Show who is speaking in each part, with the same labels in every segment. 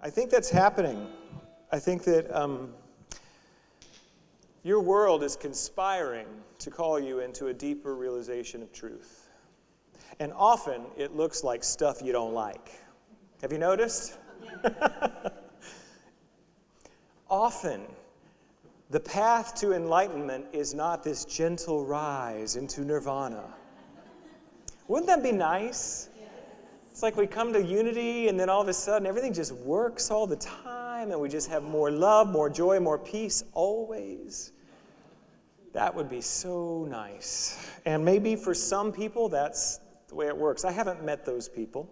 Speaker 1: I think that's happening. I think that your world is conspiring to call you into a deeper realization of truth. And often it looks like stuff you don't like. Have you noticed? Often the path to enlightenment is not this gentle rise into nirvana. Wouldn't that be nice? It's like we come to unity and then all of a sudden everything just works all the time and we just have more love, more joy, more peace always. That would be so nice. And maybe for some people that's the way it works. I haven't met those people.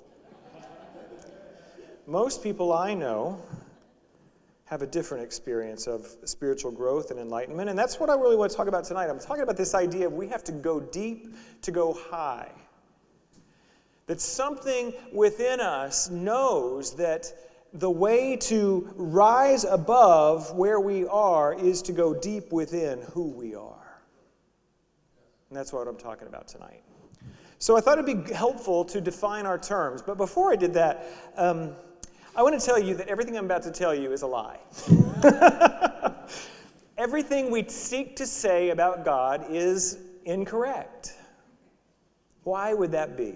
Speaker 1: Most people I know have a different experience of spiritual growth and enlightenment, and that's what I really want to talk about tonight. I'm talking about this idea of we have to go deep to go high. That something within us knows that the way to rise above where we are is to go deep within who we are. And that's what I'm talking about tonight. So I thought it'd be helpful to define our terms. But before I did that, I want to tell you that everything I'm about to tell you is a lie. Everything we seek to say about God is incorrect. Why would that be?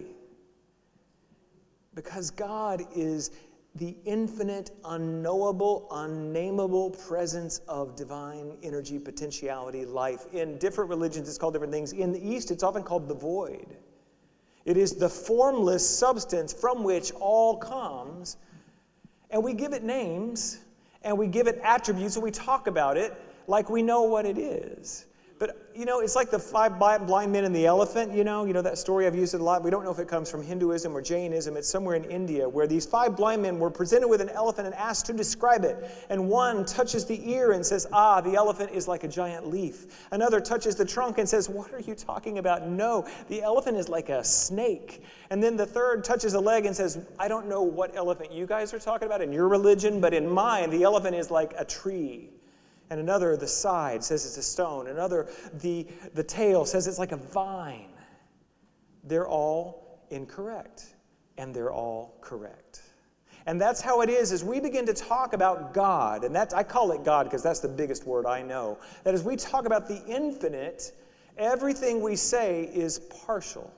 Speaker 1: Because God is the infinite, unknowable, unnameable presence of divine energy, potentiality, life. In different religions, it's called different things. In the East, it's often called the void. It is the formless substance from which all comes. And we give it names, and we give it attributes, and we talk about it like we know what it is. But, it's like the 5 blind men and the elephant, you know that story, I've used it a lot. We don't know if it comes from Hinduism or Jainism. It's somewhere in India where these 5 blind men were presented with an elephant and asked to describe it. And one touches the ear and says, the elephant is like a giant leaf. Another touches the trunk and says, what are you talking about? No, the elephant is like a snake. And then the third touches a leg and says, I don't know what elephant you guys are talking about in your religion, but in mine, the elephant is like a tree. And another, the side, says it's a stone. Another, the tail, says it's like a vine. They're all incorrect, and they're all correct. And that's how it is as we begin to talk about God, and I call it God because that's the biggest word I know, that as we talk about the infinite, everything we say is partial.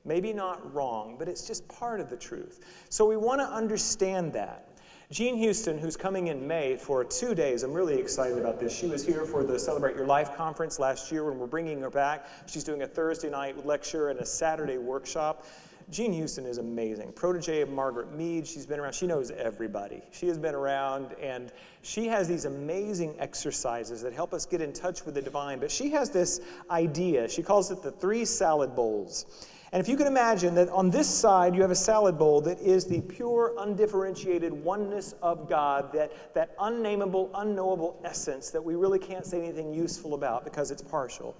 Speaker 1: Maybe not wrong, but it's just part of the truth. So we want to understand that. Jean Houston, who's coming in May for 2 days, I'm really excited about this. She was here for the Celebrate Your Life conference last year, and we're bringing her back. She's doing a Thursday night lecture and a Saturday workshop. Jean Houston is amazing. Protege of Margaret Mead. She's been around. She knows everybody. She has been around, and she has these amazing exercises that help us get in touch with the divine. But she has this idea. She calls it the 3 salad bowls. And if you can imagine that on this side you have a salad bowl that is the pure, undifferentiated oneness of God, that unnameable, unknowable essence that we really can't say anything useful about because it's partial.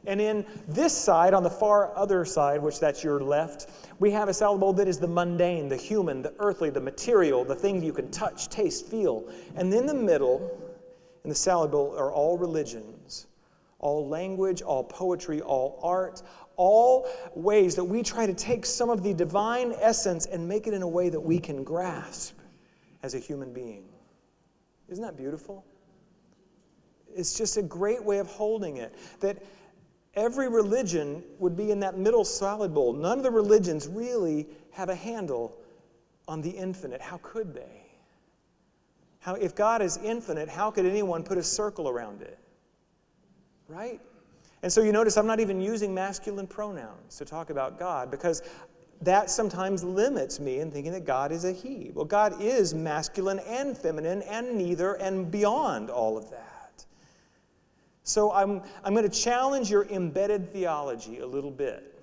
Speaker 1: And in this side, on the far other side, which that's your left, we have a salad bowl that is the mundane, the human, the earthly, the material, the things you can touch, taste, feel. And in the middle, in the salad bowl, are all religions, all language, all poetry, all art, all ways that we try to take some of the divine essence and make it in a way that we can grasp as a human being. Isn't that beautiful? It's just a great way of holding it. That every religion would be in that middle salad bowl. None of the religions really have a handle on the infinite. How could they? If God is infinite, how could anyone put a circle around it? Right? And so you notice I'm not even using masculine pronouns to talk about God because that sometimes limits me in thinking that God is a he. Well, God is masculine and feminine and neither and beyond all of that. So I'm going to challenge your embedded theology a little bit.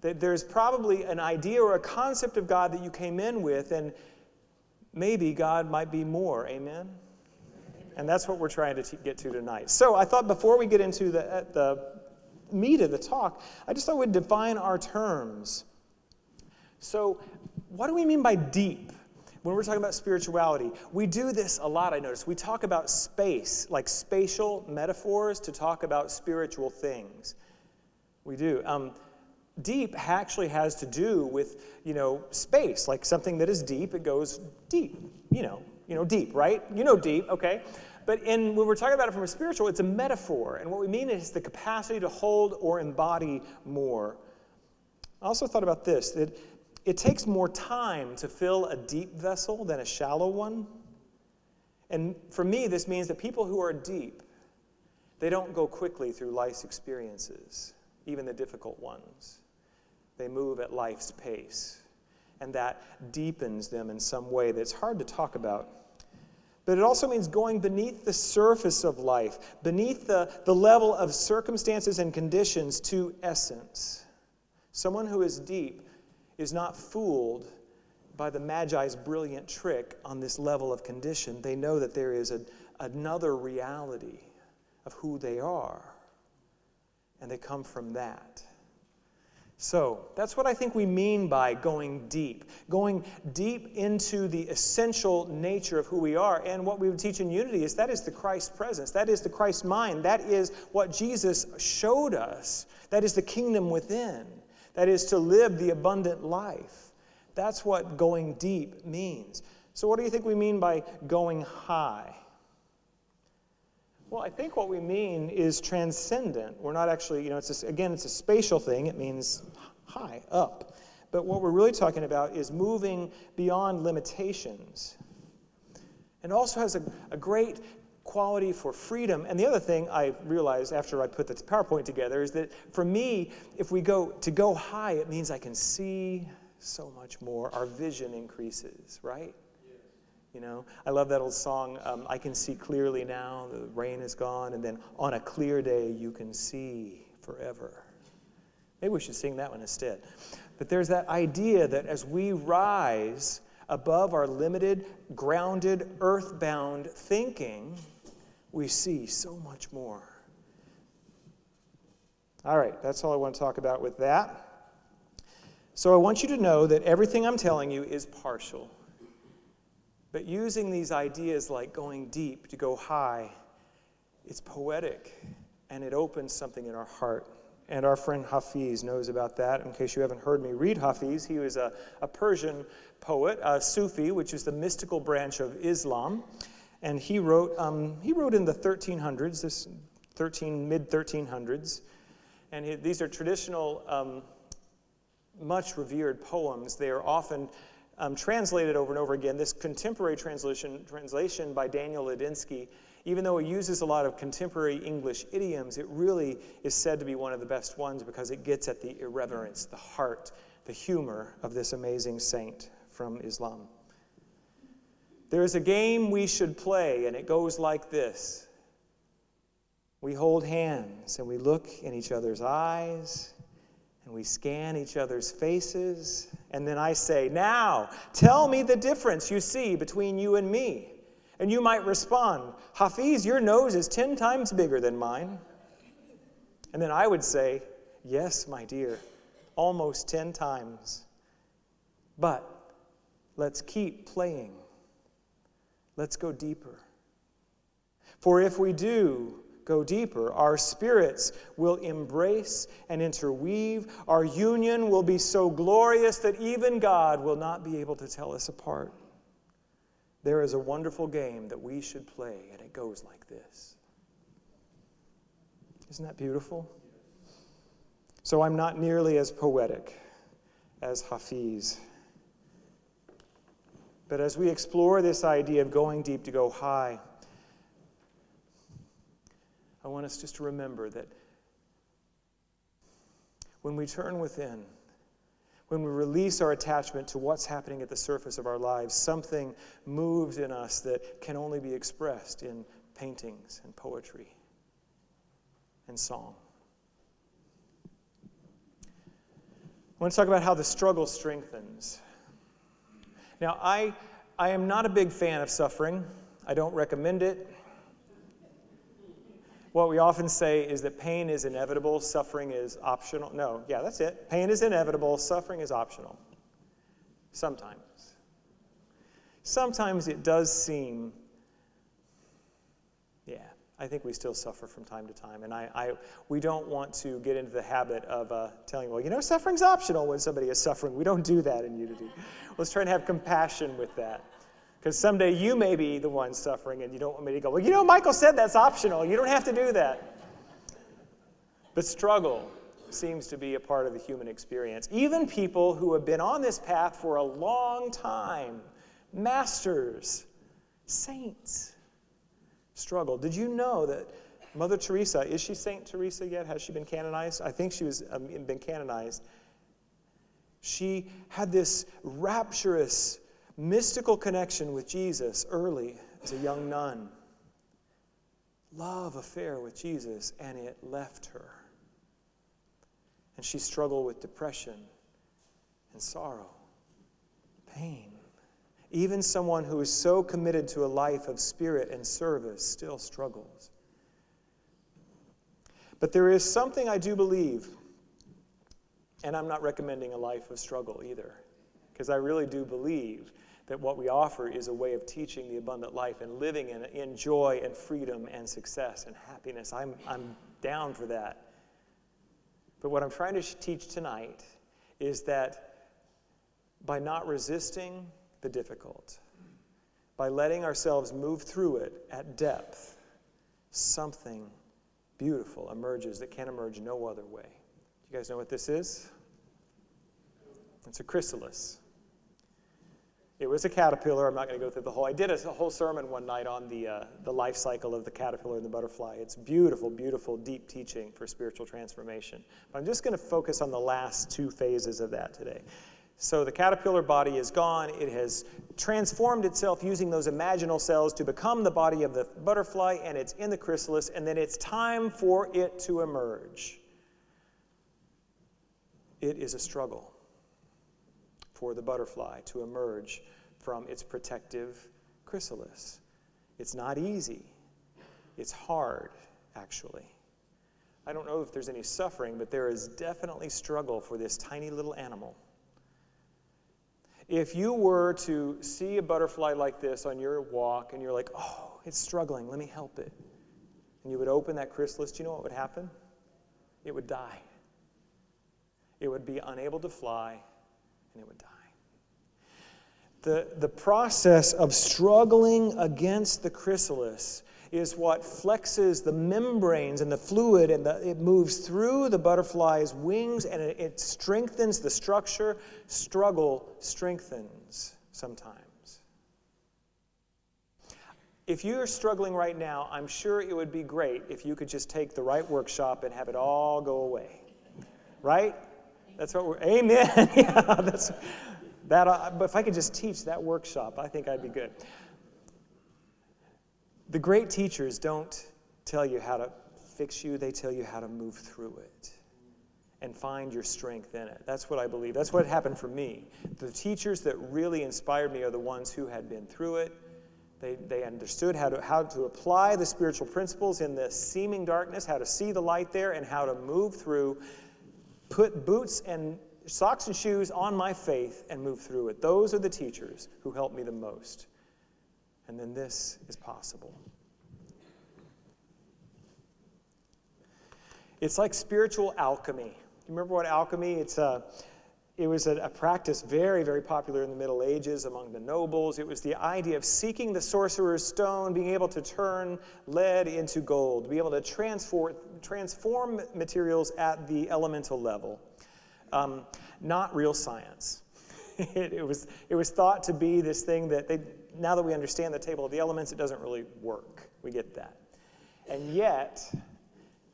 Speaker 1: That there's probably an idea or a concept of God that you came in with, and maybe God might be more. Amen? And that's what we're trying to get to tonight. So I thought before we get into the meat of the talk, I just thought we'd define our terms. So what do we mean by deep? When we're talking about spirituality, we do this a lot, I notice. We talk about space, like spatial metaphors, to talk about spiritual things. We do. deep actually has to do with, space. Like something that is deep, it goes deep. Deep, right? Deep, okay? But when we're talking about it from a spiritual, it's a metaphor. And what we mean is the capacity to hold or embody more. I also thought about this, that it takes more time to fill a deep vessel than a shallow one. And for me, this means that people who are deep, they don't go quickly through life's experiences, even the difficult ones. They move at life's pace. And that deepens them in some way that's hard to talk about. But it also means going beneath the surface of life, beneath the level of circumstances and conditions to essence. Someone who is deep is not fooled by the Magi's brilliant trick on this level of condition. They know that there is another reality of who they are, and they come from that. So that's what I think we mean by going deep into the essential nature of who we are. And what we would teach in unity is that is the Christ presence, that is the Christ mind, that is what Jesus showed us, that is the kingdom within, that is to live the abundant life. That's what going deep means. So what do you think we mean by going high? Well, I think what we mean is transcendent. We're not actually, it's a spatial thing. It means high, up. But what we're really talking about is moving beyond limitations. And also has a great quality for freedom. And the other thing I realized after I put the PowerPoint together is that for me, if we go high, it means I can see so much more. Our vision increases, right? I love that old song, I can see clearly now, the rain is gone, and then on a clear day you can see forever. Maybe we should sing that one instead. But there's that idea that as we rise above our limited, grounded, earthbound thinking, we see so much more. All right, that's all I want to talk about with that. So I want you to know that everything I'm telling you is partial. But using these ideas like going deep to go high, it's poetic, and it opens something in our heart. And our friend Hafiz knows about that. In case you haven't heard me read Hafiz, he was a Persian poet, a Sufi, which is the mystical branch of Islam. And he wrote in the 1300s, mid-1300s. And these are traditional, much revered poems. They are often translated over and over again. This contemporary translation by Daniel Ladinsky, even though it uses a lot of contemporary English idioms, it really is said to be one of the best ones because it gets at the irreverence, the heart, the humor of this amazing saint from Islam. There is a game we should play, and it goes like this. We hold hands, and we look in each other's eyes, and we scan each other's faces, and then I say, now, tell me the difference you see between you and me. And you might respond, Hafiz, your nose is 10 times bigger than mine. And then I would say, yes, my dear, almost 10 times. But let's keep playing. Let's go deeper. For if we do go deeper, our spirits will embrace and interweave. Our union will be so glorious that even God will not be able to tell us apart. There is a wonderful game that we should play, and it goes like this. Isn't that beautiful? So I'm not nearly as poetic as Hafiz. But as we explore this idea of going deep to go high, I want us just to remember that when we turn within, when we release our attachment to what's happening at the surface of our lives, something moves in us that can only be expressed in paintings and poetry and song. I want to talk about how the struggle strengthens. Now, I am not a big fan of suffering. I don't recommend it. What we often say is that pain is inevitable, suffering is optional. No, yeah, that's it. Pain is inevitable, suffering is optional. Sometimes. Sometimes it does seem, I think we still suffer from time to time. And we don't want to get into the habit of telling, well, suffering's optional when somebody is suffering. We don't do that in Unity. Let's try and have compassion with that. Because someday you may be the one suffering and you don't want me to go, well, Michael said that's optional. You don't have to do that. But struggle seems to be a part of the human experience. Even people who have been on this path for a long time, masters, saints, struggle. Did you know that Mother Teresa, is she Saint Teresa yet? Has she been canonized? I think she was been canonized. She had this rapturous, mystical connection with Jesus early as a young nun. Love affair with Jesus, and it left her. And she struggled with depression and sorrow, pain. Even someone who is so committed to a life of spirit and service still struggles. But there is something I do believe, and I'm not recommending a life of struggle either, because I really do believe that what we offer is a way of teaching the abundant life and living in joy and freedom and success and happiness. I'm down for that. But what I'm trying to teach tonight is that by not resisting the difficult, by letting ourselves move through it at depth, something beautiful emerges that can emerge no other way. Do you guys know what this is? It's a chrysalis. It was a caterpillar. I'm not going to go through the whole. I did a whole sermon one night on the life cycle of the caterpillar and the butterfly. It's beautiful, beautiful, deep teaching for spiritual transformation. But I'm just going to focus on the last two phases of that today. So the caterpillar body is gone. It has transformed itself using those imaginal cells to become the body of the butterfly, and it's in the chrysalis, and then it's time for it to emerge. It is a struggle for the butterfly to emerge from its protective chrysalis. It's not easy. It's hard, actually. I don't know if there's any suffering, but there is definitely struggle for this tiny little animal. If you were to see a butterfly like this on your walk and you're like, oh, it's struggling, let me help it. And you would open that chrysalis, do you know what would happen? It would die. It would be unable to fly, and it would die. The process of struggling against the chrysalis is what flexes the membranes and the fluid, and it moves through the butterfly's wings, and it strengthens the structure. Struggle strengthens sometimes. If you're struggling right now, I'm sure it would be great if you could just take the right workshop and have it all go away. Right? That's what we're, amen. Yeah, that's that. But if I could just teach that workshop, I think I'd be good. The great teachers don't tell you how to fix you. They tell you how to move through it and find your strength in it. That's what I believe. That's what happened for me. The teachers that really inspired me are the ones who had been through it. They understood how to apply the spiritual principles in the seeming darkness, how to see the light there, and how to move through, put boots and socks and shoes on my faith and move through it. Those are the teachers who helped me the most. And then this is possible. It's like spiritual alchemy. Do you remember what alchemy? It was a practice very, very popular in the Middle Ages among the nobles. It was the idea of seeking the sorcerer's stone, being able to turn lead into gold, be able to transform materials at the elemental level. Not real science. It was thought to be this thing that now that we understand the table of the elements, it doesn't really work. We get that. And yet,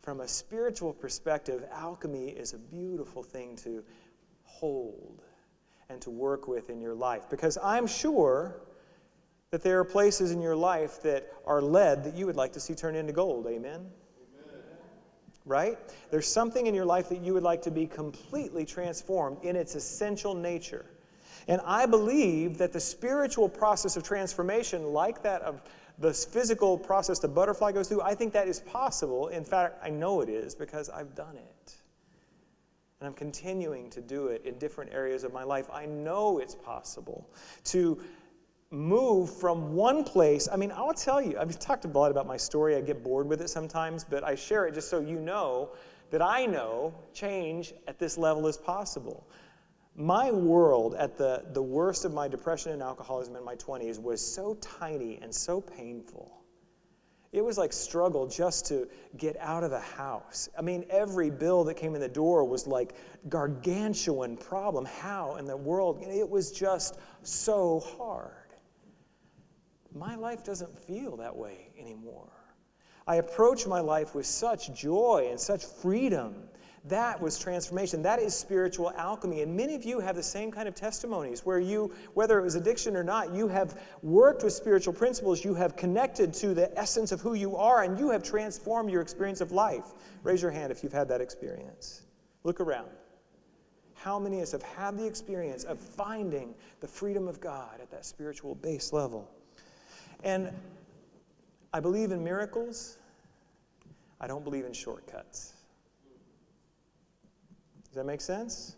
Speaker 1: from a spiritual perspective, alchemy is a beautiful thing to hold and to work with in your life. Because I'm sure that there are places in your life that are lead that you would like to see turn into gold. Amen? Right? There's something in your life that you would like to be completely transformed in its essential nature. And I believe that the spiritual process of transformation, like that of the physical process the butterfly goes through, I think that is possible. In fact, I know it is because I've done it. And I'm continuing to do it in different areas of my life. I know it's possible to move from one place. I mean, I'll tell you, I've talked a lot about my story. I get bored with it sometimes, but I share it just so you know that I know change at this level is possible. My world at the worst of my depression and alcoholism in my 20s was so tiny and so painful. It was like struggle just to get out of the house. I mean, every bill that came in the door was like gargantuan problem. How in the world? It was just so hard. My life doesn't feel that way anymore. I approach my life with such joy and such freedom. That was transformation. That is spiritual alchemy. And many of you have the same kind of testimonies where you, whether it was addiction or not, you have worked with spiritual principles, you have connected to the essence of who you are, and you have transformed your experience of life. Raise your hand if you've had that experience. Look around. How many of us have had the experience of finding the freedom of God at that spiritual base level? And I believe in miracles. I don't believe in shortcuts. Does that make sense?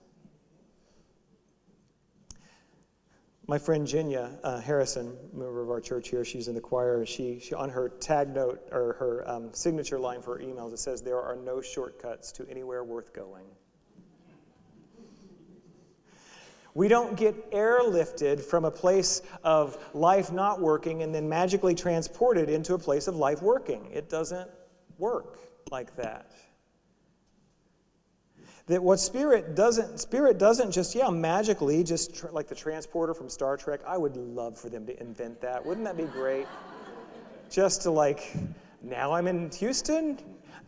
Speaker 1: My friend Jinya Harrison, member of our church here, she's in the choir. She on her tag note or her signature line for her emails, it says, "There are no shortcuts to anywhere worth going." We don't get airlifted from a place of life not working and then magically transported into a place of life working. It doesn't work like that. That what Spirit doesn't just, magically, just like the transporter from Star Trek. I would love for them to invent that. Wouldn't that be great? Just to now I'm in Houston,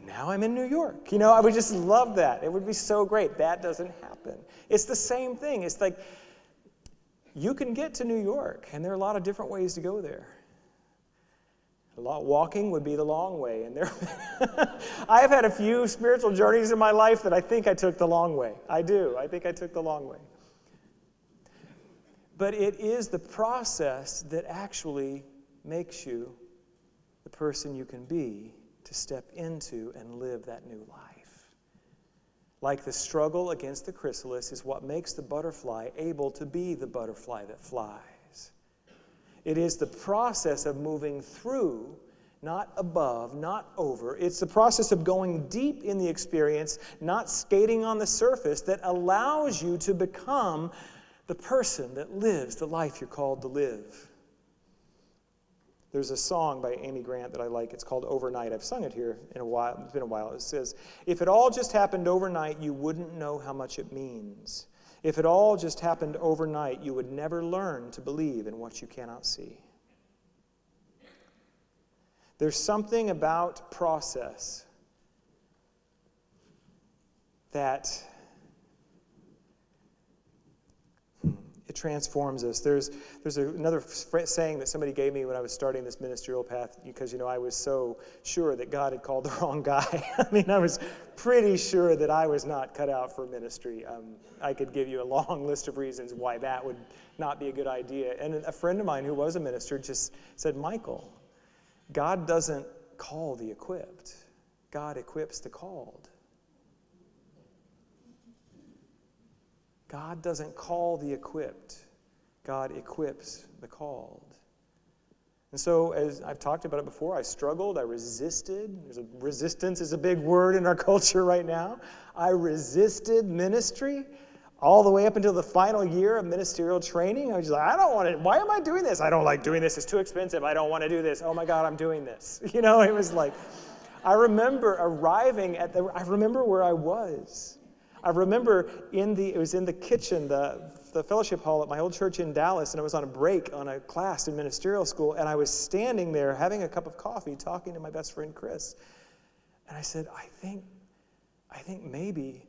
Speaker 1: now I'm in New York. I would just love that. It would be so great. That doesn't happen. It's the same thing. It's like you can get to New York, and there are a lot of different ways to go there. Walking would be the long way. And I have had a few spiritual journeys in my life that I think I took the long way. I do. I think I took the long way. But it is the process that actually makes you the person you can be to step into and live that new life. Like the struggle against the chrysalis is what makes the butterfly able to be the butterfly that flies. It is the process of moving through, not above, not over. It's the process of going deep in the experience, not skating on the surface, that allows you to become the person that lives the life you're called to live. There's a song by Amy Grant that I like. It's called Overnight. I've sung it here in a while. It's been a while. It says, "If it all just happened overnight, you wouldn't know how much it means. If it all just happened overnight, you would never learn to believe in what you cannot see." There's something about process that it transforms us. There's another saying that somebody gave me when I was starting this ministerial path, because I was so sure that God had called the wrong guy. I was pretty sure that I was not cut out for ministry. I could give you a long list of reasons why that would not be a good idea. And a friend of mine who was a minister just said, "Michael, God doesn't call the equipped. God equips the called." God doesn't call the equipped. God equips the called. And so, as I've talked about it before, I struggled, I resisted. Resistance is a big word in our culture right now. I resisted ministry all the way up until the final year of ministerial training. I was just like, I don't want to, why am I doing this? I don't like doing this. It's too expensive. I don't want to do this. Oh my God, I'm doing this. It was like, I remember arriving I remember where I was. I remember it was in the kitchen, the fellowship hall at my old church in Dallas, and I was on a break on a class in ministerial school, and I was standing there having a cup of coffee talking to my best friend Chris. And I said, I think maybe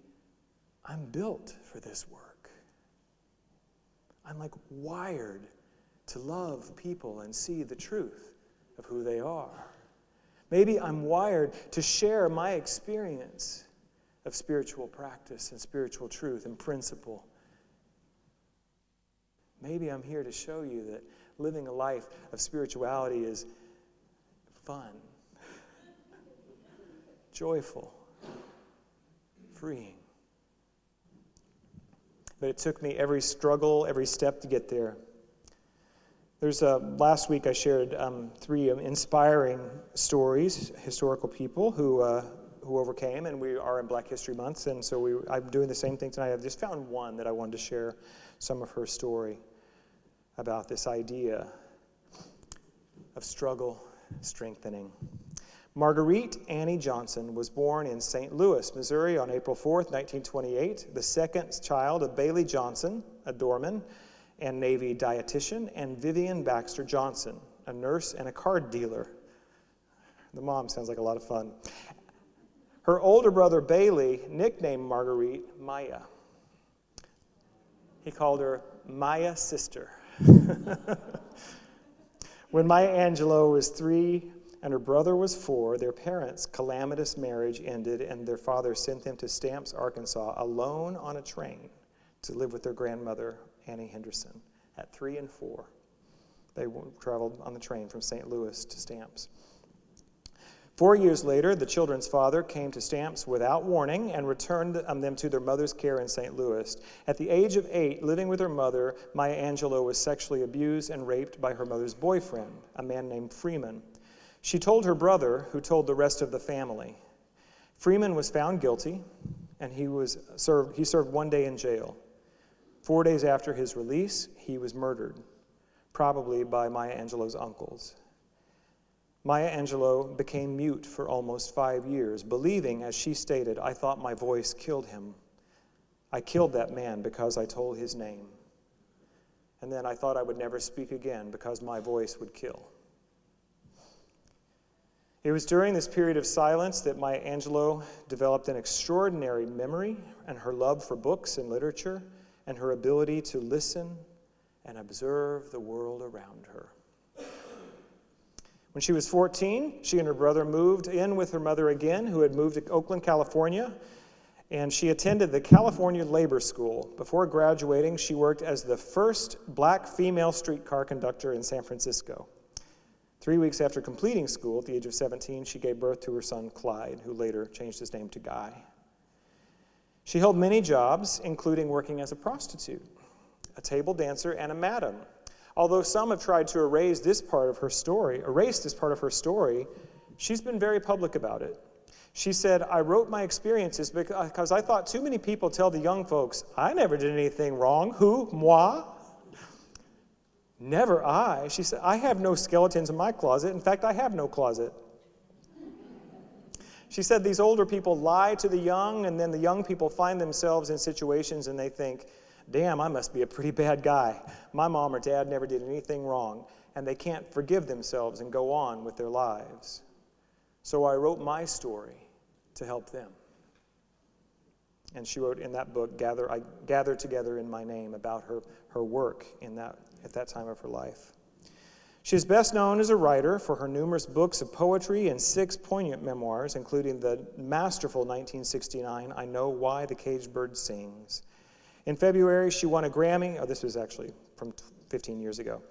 Speaker 1: I'm built for this work. I'm wired to love people and see the truth of who they are. Maybe I'm wired to share my experience of spiritual practice and spiritual truth and principle. Maybe I'm here to show you that living a life of spirituality is fun, joyful, freeing. But it took me every struggle, every step to get there. Last week I shared 3 inspiring stories, historical people who overcame, and we are in Black History Month, and so I'm doing the same thing tonight. I've just found one that I wanted to share some of her story about this idea of struggle strengthening. Marguerite Annie Johnson was born in St. Louis, Missouri on April 4th, 1928, the second child of Bailey Johnson, a doorman and Navy dietitian, and Vivian Baxter Johnson, a nurse and a card dealer. The mom sounds like a lot of fun. Her older brother Bailey nicknamed Marguerite Maya. He called her Maya Sister. When Maya Angelou was 3 and her brother was 4, their parents' calamitous marriage ended, and their father sent them to Stamps, Arkansas, alone on a train to live with their grandmother, Annie Henderson. At 3 and 4, they traveled on the train from St. Louis to Stamps. 4 years later, the children's father came to Stamps without warning and returned them to their mother's care in St. Louis. At the age of 8, living with her mother, Maya Angelou was sexually abused and raped by her mother's boyfriend, a man named Freeman. She told her brother, who told the rest of the family. Freeman was found guilty, and he served 1 day in jail. 4 days after his release, he was murdered, probably by Maya Angelou's uncles. Maya Angelou became mute for almost 5 years, believing, as she stated, "I thought my voice killed him. I killed that man because I told his name. And then I thought I would never speak again because my voice would kill." It was during this period of silence that Maya Angelou developed an extraordinary memory and her love for books and literature and her ability to listen and observe the world around her. When she was 14, she and her brother moved in with her mother again, who had moved to Oakland, California, and she attended the California Labor School. Before graduating, she worked as the first black female streetcar conductor in San Francisco. 3 weeks after completing school, at the age of 17, she gave birth to her son, Clyde, who later changed his name to Guy. She held many jobs, including working as a prostitute, a table dancer, and a madam. Although some have tried to erase this part of her story, she's been very public about it. She said, "I wrote my experiences because I thought too many people tell the young folks, I never did anything wrong. Who? Moi? Never I." She said, "I have no skeletons in my closet. In fact, I have no closet." She said these older people lie to the young, and then the young people find themselves in situations and they think, "Damn, I must be a pretty bad guy. My mom or dad never did anything wrong." And they can't forgive themselves and go on with their lives. "So I wrote my story to help them." And she wrote in that book, I Gather Together in My Name, about her work at that time of her life. She is best known as a writer for her numerous books of poetry and 6 poignant memoirs, including the masterful 1969, I Know Why the Caged Bird Sings. In February, she won a Grammy. This was actually from 15 years ago.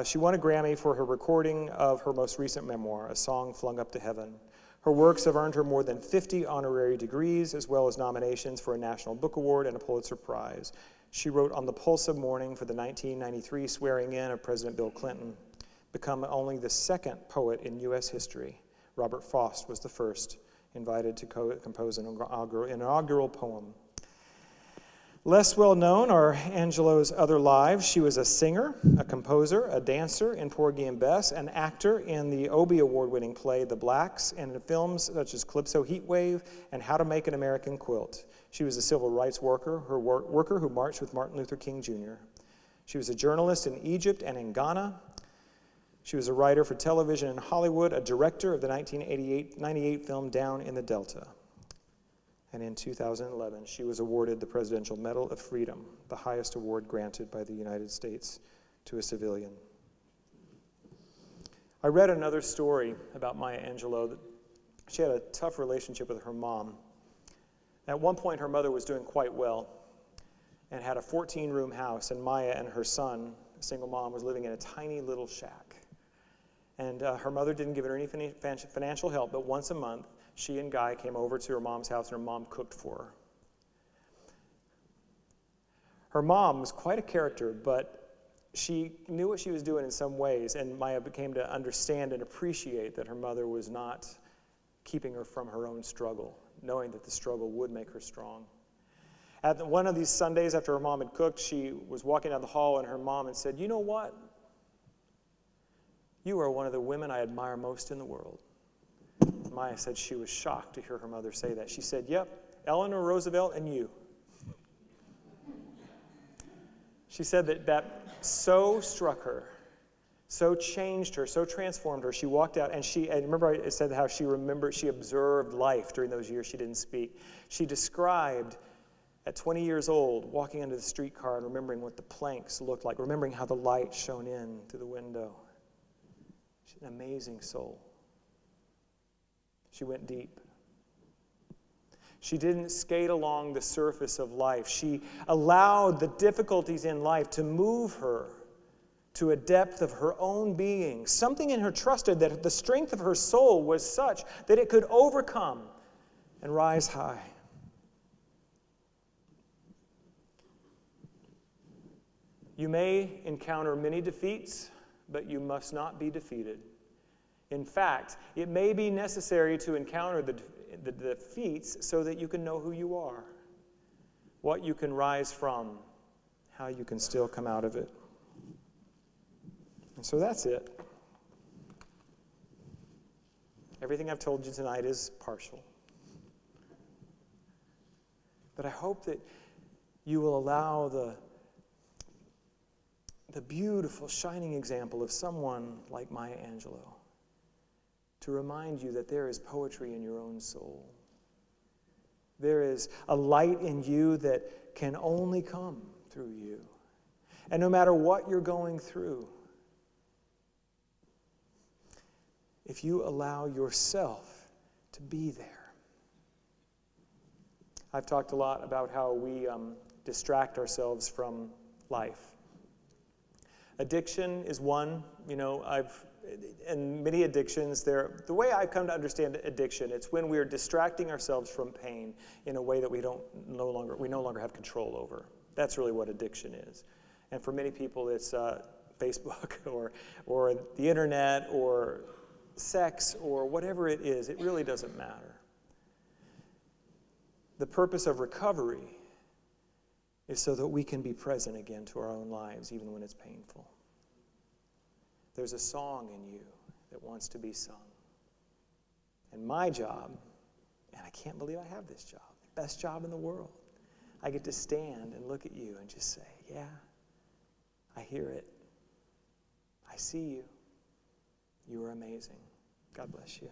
Speaker 1: She won a Grammy for her recording of her most recent memoir, A Song Flung Up to Heaven. Her works have earned her more than 50 honorary degrees, as well as nominations for a National Book Award and a Pulitzer Prize. She wrote on the pulse of morning for the 1993 swearing-in of President Bill Clinton, become only the second poet in U.S. history. Robert Frost was the first invited to compose an inaugural poem. Less well known are Angelou's other lives. She was a singer, a composer, a dancer in Porgy and Bess, an actor in the Obie Award-winning play The Blacks, and in films such as Calypso Heatwave and How to Make an American Quilt. She was a civil rights worker who marched with Martin Luther King Jr. She was a journalist in Egypt and in Ghana. She was a writer for television in Hollywood, a director of the 1998 film Down in the Delta. And in 2011, she was awarded the Presidential Medal of Freedom, the highest award granted by the United States to a civilian. I read another story about Maya Angelou. That she had a tough relationship with her mom. At one point, her mother was doing quite well and had a 14-room house, and Maya and her son, a single mom, was living in a tiny little shack. And her mother didn't give her any financial help, but once a month, she and Guy came over to her mom's house, and her mom cooked for her. Her mom was quite a character, but she knew what she was doing in some ways, and Maya came to understand and appreciate that her mother was not keeping her from her own struggle, knowing that the struggle would make her strong. At one of these Sundays after her mom had cooked, she was walking down the hall, and her mom had said, "You know what? You are one of the women I admire most in the world." Maya said she was shocked to hear her mother say that. She said, "Yep, Eleanor Roosevelt and you." She said that so struck her, so changed her, so transformed her. She walked out, and remember I said how she observed life during those years she didn't speak. She described, at 20 years old, walking under the streetcar and remembering what the planks looked like, remembering how the light shone in through the window. She's an amazing soul. She went deep. She didn't skate along the surface of life. She allowed the difficulties in life to move her to a depth of her own being. Something in her trusted that the strength of her soul was such that it could overcome and rise high. You may encounter many defeats, but you must not be defeated. In fact, it may be necessary to encounter the defeats so that you can know who you are, what you can rise from, how you can still come out of it. And so that's it. Everything I've told you tonight is partial. But I hope that you will allow the beautiful, shining example of someone like Maya Angelou to remind you that there is poetry in your own soul. There is a light in you that can only come through you. And no matter what you're going through, if you allow yourself to be there. I've talked a lot about how we distract ourselves from life. Addiction is one. And many addictions, the way I've come to understand addiction, it's when we're distracting ourselves from pain in a way that we no longer have control over. That's really what addiction is. And for many people, it's Facebook or the internet or sex or whatever it is. It really doesn't matter. The purpose of recovery is so that we can be present again to our own lives, even when it's painful. There's a song in you that wants to be sung. And my job, and I can't believe I have this job, best job in the world, I get to stand and look at you and just say, yeah, I hear it. I see you. You are amazing. God bless you.